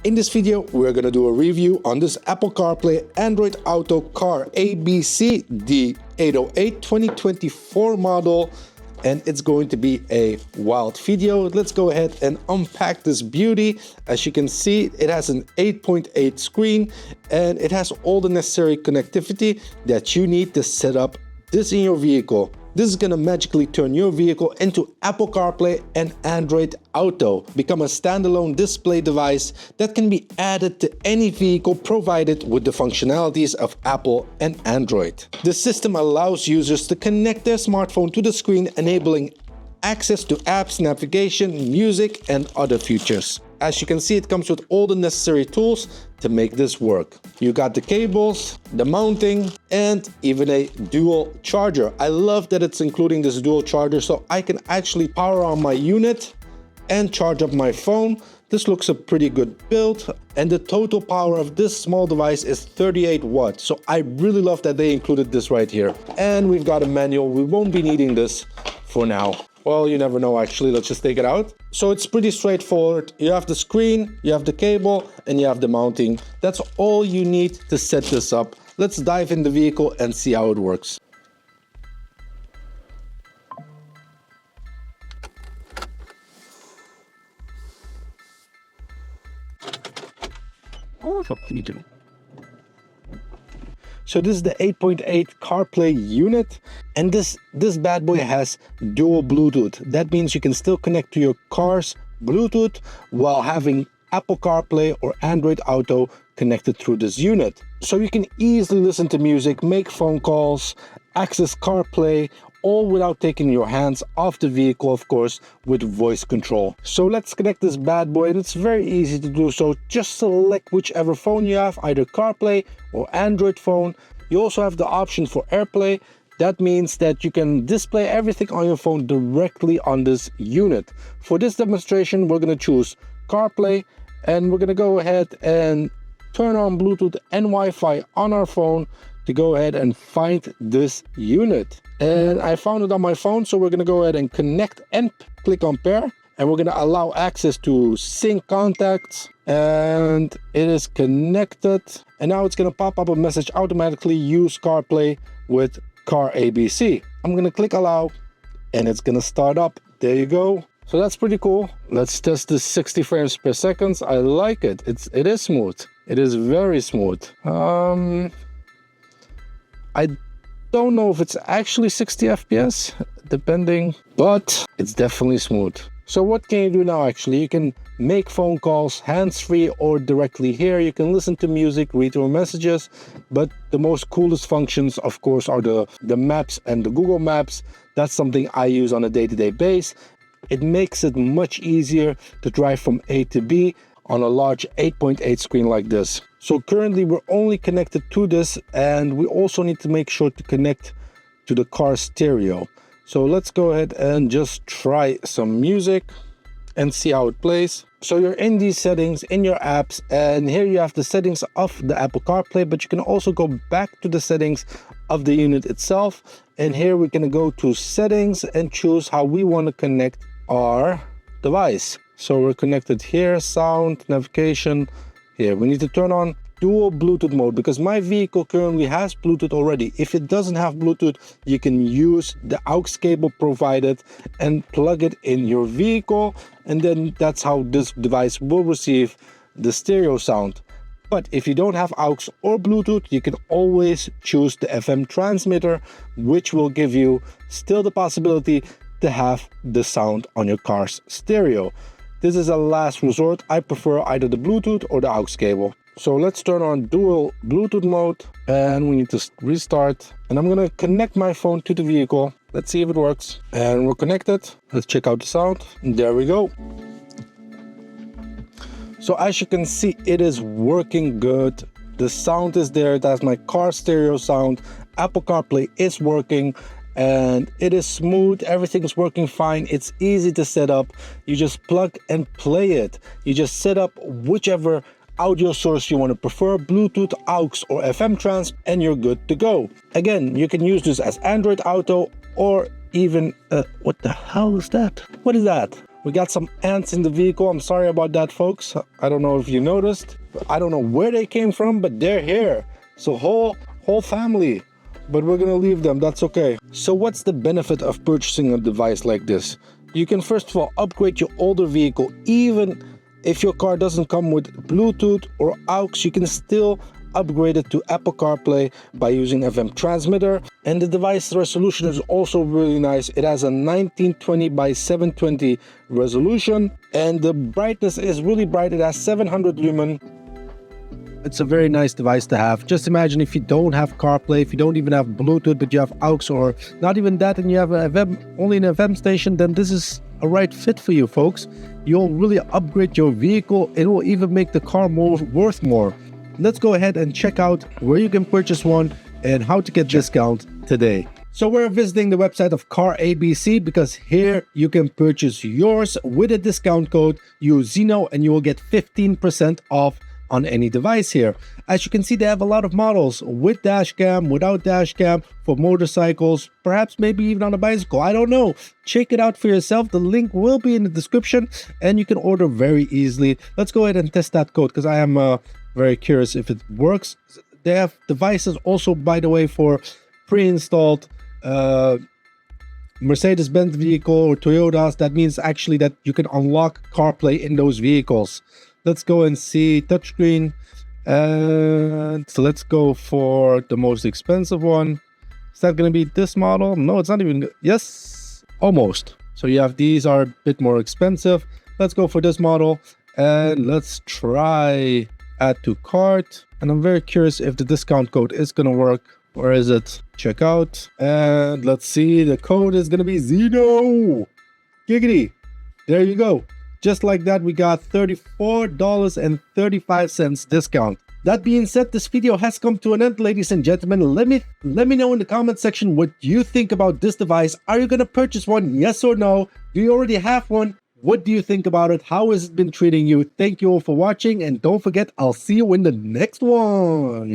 In this video, we're going to do a review on this Apple CarPlay Android Auto CARABC D808 2024 model, and it's going to be a wild video. Let's go ahead and unpack this beauty. As you can see, it has an 8.8 screen and it has all the necessary connectivity that you need to set up this in your vehicle. This is going to magically turn your vehicle into Apple CarPlay and Android Auto, become a standalone display device that can be added to any vehicle provided with the functionalities of Apple and Android. The system allows users to connect their smartphone to the screen, enabling access to apps, navigation, music, and other features. As you can see, it comes with all the necessary tools to make this work. You got the cables, the mounting, and even a dual charger. I love that it's including this dual charger, so I can actually power on my unit and charge up my phone. This looks a pretty good build, and the total power of this small device is 38 watts. So I really love that they included this right here. And we've got a manual. We won't be needing this for now. Well, you never know actually. Let's just take it out. So it's pretty straightforward. You have the screen, you have the cable, and you have the mounting. That's all you need to set this up. Let's dive in the vehicle and see how it works. So this is the 8.8 CarPlay unit, and this bad boy has dual Bluetooth. That means you can still connect to your car's Bluetooth while having Apple CarPlay or Android Auto connected through this unit. So you can easily listen to music, make phone calls, access CarPlay, all without taking your hands off the vehicle, of course, with voice control. So let's connect this bad boy, and it's very easy to do so. Just select whichever phone you have, either CarPlay or Android phone. You also have the option for AirPlay. That means that you can display everything on your phone directly on this unit. For this demonstration, we're going to choose CarPlay, and we're going to go ahead and turn on Bluetooth and Wi-Fi on our phone to go ahead and find this unit. And I found it on my phone, so we're going to go ahead and connect and click on pair, and we're going to allow access to sync contacts, and it is connected. And now it's going to pop up a message, automatically use CarPlay with CARABC. I'm going to click allow, and it's going to start up. There you go. So that's pretty cool. Let's test this 60 frames per second. I like it. It is smooth. It is very smooth. I don't know if it's actually 60 FPS, depending, but it's definitely smooth. So what can you do now actually? You can make phone calls hands-free or directly here. You can listen to music, read your messages, but the most coolest functions, of course, are the maps and the Google Maps. That's something I use on a day-to-day basis. It makes it much easier to drive from A to B on a large 8.8 screen like this. So currently we're only connected to this, and we also need to make sure to connect to the car stereo. So let's go ahead and just try some music and see how it plays. So you're in these settings in your apps, and here you have the settings of the Apple CarPlay, but you can also go back to the settings of the unit itself. And here we're gonna go to settings and choose how we want to connect our device. So we're connected here, sound, navigation. Here we need to turn on dual Bluetooth mode because my vehicle currently has Bluetooth already. If it doesn't have Bluetooth, you can use the aux cable provided and plug it in your vehicle, and then that's how this device will receive the stereo sound. But if you don't have aux or Bluetooth, you can always choose the FM transmitter, which will give you still the possibility to have the sound on your car's stereo. This is a last resort. I prefer either the Bluetooth or the aux cable. So let's turn on dual Bluetooth mode, and we need to restart. And I'm gonna connect my phone to the vehicle. Let's see if it works. And we're connected. Let's check out the sound. There we go. So as you can see, it is working good. The sound is there. That's my car stereo sound. Apple CarPlay is working, and it is smooth. Everything is working fine. It's easy to set up. You just plug and play it. You just set up whichever audio source you want to prefer, Bluetooth, aux or FM trans, and you're good to go. Again, you can use this as Android Auto or even what the hell is that? What is that? We got some ants in the vehicle. I'm sorry about that, folks. I don't know if you noticed. I don't know where they came from, but they're here. So whole family. But we're gonna leave them, that's okay. So what's the benefit of purchasing a device like this? You can first of all upgrade your older vehicle. Even if your car doesn't come with Bluetooth or aux, you can still upgrade it to Apple CarPlay by using FM transmitter. And the device resolution is also really nice. It has a 1920 by 720 resolution, and the brightness is really bright. It has 700 lumen. It's a very nice device to have. Just imagine if you don't have CarPlay, if you don't even have Bluetooth, but you have aux or not even that, and you have an FM, only an FM station, then this is a right fit for you, folks. You'll really upgrade your vehicle. It will even make the car worth more. Let's go ahead and check out where you can purchase one and how to get discount today. So we're visiting the website of CARABC because here you can purchase yours with a discount code. Use Zino and you will get 15% off on any device here. As you can see, they have a lot of models with dash cam, without dash cam, for motorcycles, perhaps maybe even on a bicycle. I don't know. Check it out for yourself. The link will be in the description and you can order very easily. Let's go ahead and test that code because I am very curious if it works. They have devices also, by the way, for pre-installed Mercedes-Benz vehicle or Toyotas. That means actually that you can unlock CarPlay in those vehicles. Let's go and see touchscreen. And so let's go for the most expensive one. Is that going to be this model? No, it's not even. Yes, almost. So you have these are a bit more expensive. Let's go for this model and let's try add to cart. And I'm very curious if the discount code is going to work. Where is it? Check out. And let's see. The code is going to be Zino. Giggity. There you go. Just like that, we got $34.35 discount. That being said, this video has come to an end, ladies and gentlemen. Let me know in the comment section what you think about this device. Are you going to purchase one? Yes or no? Do you already have one? What do you think about it? How has it been treating you? Thank you all for watching, and don't forget, I'll see you in the next one.